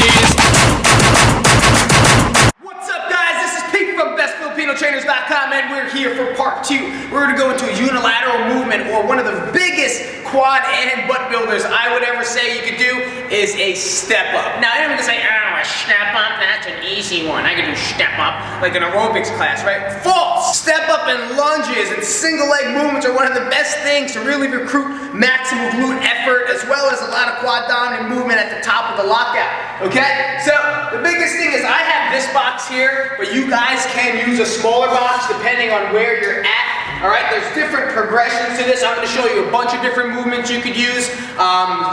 is... What's up, guys? This is Pete from BestFilipinoTrainers.com, and we're here for part 2. We're going to go into a unilateral movement, or one of the biggest quad and butt builders I would ever say you could do is a step up. Now, everyone's going to say, oh, a step up, that's an easy one. I can do step up like an aerobics class, right? False! Step up and lunges and single leg movements are one of the best things to really recruit maximal glute effort, as well as a lot of quad dominant movement at the top of the lockout, okay? So, the biggest thing is I have this box here, but you guys can use a smaller box depending on where you're at. Alright, there's different progressions to this. I'm going to show you a bunch of different movements you could use,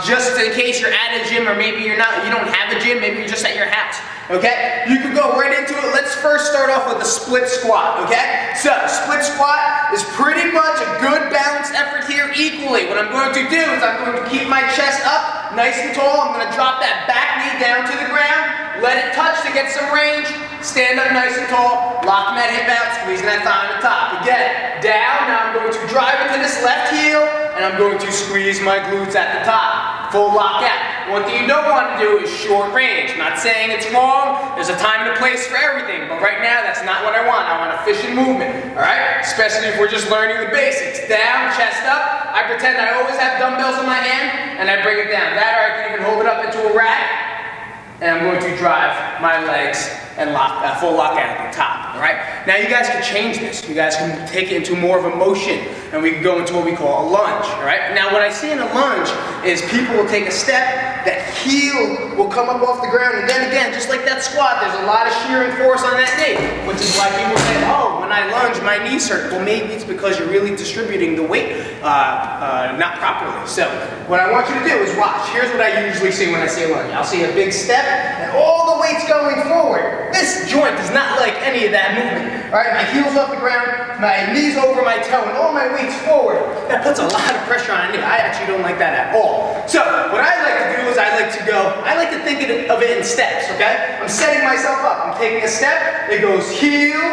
just in case you're at a gym, or maybe you don't have a gym, maybe you're just at your house. Okay, you can go right into it. Let's first start off with a split squat, okay? So, split squat is pretty much a good balanced effort here equally. What I'm going to do is I'm going to keep my chest up, nice and tall. I'm going to drop that back knee down to the ground, let it touch to get some range, stand up nice and tall, locking that hip out, squeezing that thigh on the top. Again, down, now I'm going to drive into this left heel, and I'm going to squeeze my glutes at the top. Full lockout. One thing you don't want to do is short range. I'm not saying it's wrong. There's a time and a place for everything. But right now, that's not what I want. I want efficient movement. Alright? Especially if we're just learning the basics. Down, chest up. I pretend I always have dumbbells in my hand, and I bring it down. That, or I can even hold it up into a rack. And I'm going to drive my legs and full lockout at the top, all right? Now you guys can change this. You guys can take it into more of a motion, and we can go into what we call a lunge, all right? Now what I see in a lunge is people will take a step, that heel will come up off the ground, and then again, just like that squat, there's a lot of shearing force on that knee, which is why people say, oh, when I lunge, my knees hurt. Well, maybe it's because you're really distributing the weight not properly. So what I want you to do is watch. Here's what I usually see when I see a lunge. I'll see a big step, and all the weight's going forward. This joint does not like any of that movement. All right, my heel's off the ground, my knee's over my toe, and all my weight's forward. That puts a lot of pressure on a knee. I actually don't like that at all. So what I like to do is I like to think of it in steps, okay? I'm setting myself up. I'm taking a step. It goes heel,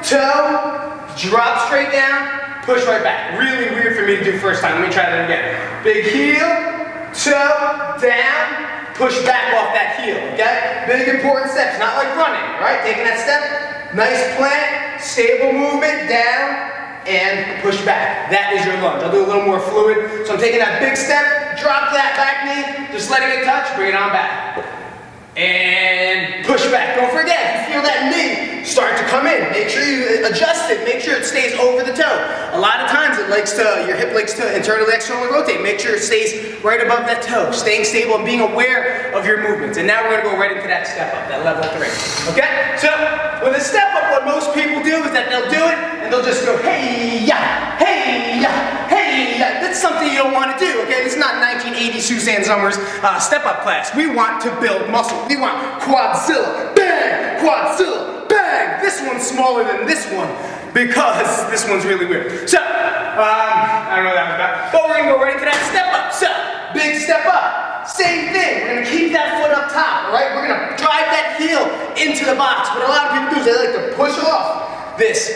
toe, drop straight down, push right back. Really weird for me to do first time. Let me try that again. Big heel, toe, down, push back off that heel, okay? Big important steps, not like running, right? Taking that step, nice plant, stable movement, down, and push back. That is your lunge. I'll do a little more fluid. So I'm taking that big step, drop that back knee, just letting it touch, bring it on back. And push back. Don't forget, if you feel that knee start to come in, make sure you adjust it, make sure it stays over the toe. A lot of times your hip likes to internally, externally rotate. Make sure it stays right above that toe, staying stable and being aware of your movements. And now we're gonna go right into that step up, that level 3. Okay? So, with a step up, what most people do is that they'll do it and they'll just go, hey-ya, hey-ya, hey-ya. That's something you don't want to do, okay? This is not 1980 Suzanne Summers step-up class. We want to build muscle. We want quadzilla, bang, quadzilla, bang. This one's smaller than this one because this one's really weird. So, I don't know what that was about, but we're gonna go right into that step up. So, big step up. Same thing, we're gonna keep that foot up top, all right? We're gonna drive that heel into the box. What a lot of people do is they like to push off this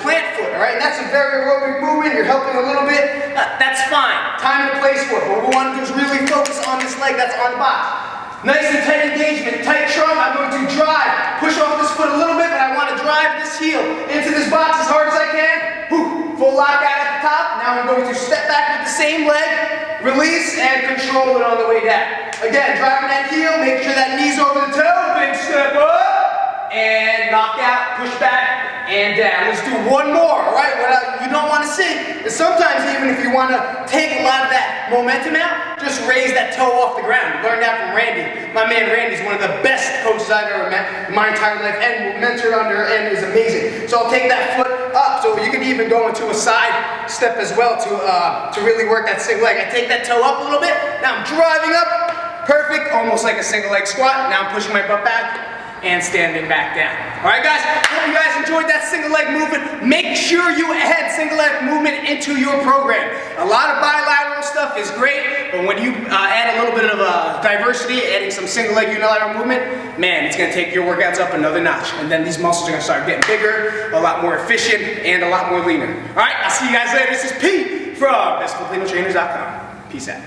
plant foot, all right? And that's a very aerobic movement. You're helping a little bit. That's fine. Time and place for it. What we want to do is really focus on this leg that's on the box. Nice and tight engagement, tight trunk. I'm going to drive, push off this foot a little bit, but I want to drive this heel into this box as hard as I can. Whew. Full lockout at the top. Now I'm going to step back with the same leg, release, and control it on the way down. Again, driving that heel, make sure that knee's over the toe, big step up, and knock out, push back, and down. Let's do one more, all right? What you don't want to see is sometimes even if you want to take a lot of that momentum out, just raise that toe off the ground. Learned that from Randy. My man Randy's one of the best coaches I've ever met in my entire life, and mentored under, and is amazing. So I'll take that foot up, so you can even go into a side step as well to really work that single leg. I take that toe up a little bit, now I'm driving up, perfect, almost like a single leg squat. Now I'm pushing my butt back and standing back down. All right, guys, hope you guys enjoyed that single leg movement. Make sure you add single leg movement into your program. A lot of bilateral stuff is great, but when you add a little bit of diversity, adding some single leg unilateral movement, man, it's gonna take your workouts up another notch. And then these muscles are gonna start getting bigger, a lot more efficient, and a lot more leaner. All right, I'll see you guys later. This is Pete from BestFilipinoTrainers.com. Peace out.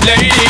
lady.